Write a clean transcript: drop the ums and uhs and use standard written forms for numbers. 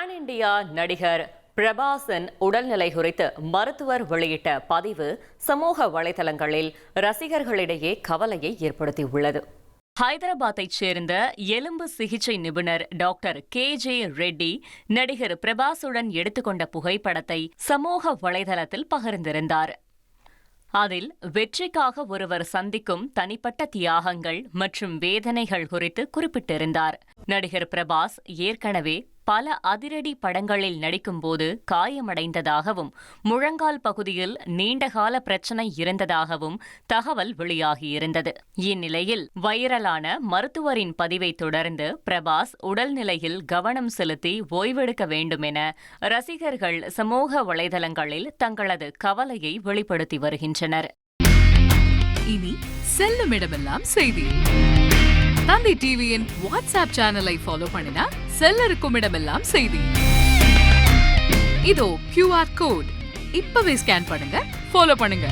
Pan India நடிகர் பிரபாஸின் உடல்நிலை குறித்து மருத்துவர் வெளியிட்ட பதிவு சமூக வலைதளங்களில் ரசிகர்களிடையே கவலையை ஏற்படுத்தியுள்ளது. ஹைதராபாத்தைச் சேர்ந்த எலும்பு சிகிச்சை நிபுணர் டாக்டர் KJ ரெட்டி நடிகர் பிரபாஸுடன் எடுத்துக்கொண்ட புகைப்படத்தை சமூக வலைதளத்தில் பகிர்ந்திருந்தார். அதில் வெற்றிக்காக ஒருவர் சந்திக்கும் தனிப்பட்ட தியாகங்கள் மற்றும் வேதனைகள் குறித்து குறிப்பிட்டிருந்தார். நடிகர் பிரபாஸ் ஏற்கனவே பல அதிரடி படங்களில் நடிக்கும்போது காயமடைந்ததாகவும் முழங்கால் பகுதியில் நீண்டகால பிரச்சனை இருந்ததாகவும் தகவல் வெளியாகியிருந்தது. இந்நிலையில் வைரலான மருத்துவரின் பதிவை தொடர்ந்து பிரபாஸ் உடல்நிலையில் கவனம் செலுத்தி ஓய்வெடுக்க வேண்டும் என ரசிகர்கள் சமூக வலைதளங்களில் தங்களது கவலையை வெளிப்படுத்தி வருகின்றனர். இனி செல்லும் இடமெல்லாம் செய்தி. தந்தை டிவியின் வாட்ஸ்அப் சேனலை ஃபாலோ பண்ணினா செல்லருக்கும் இடமெல்லாம் செய்தி. இதோ QR கோட் இப்பவே ஸ்கேன் பண்ணுங்க, ஃபாலோ பண்ணுங்க.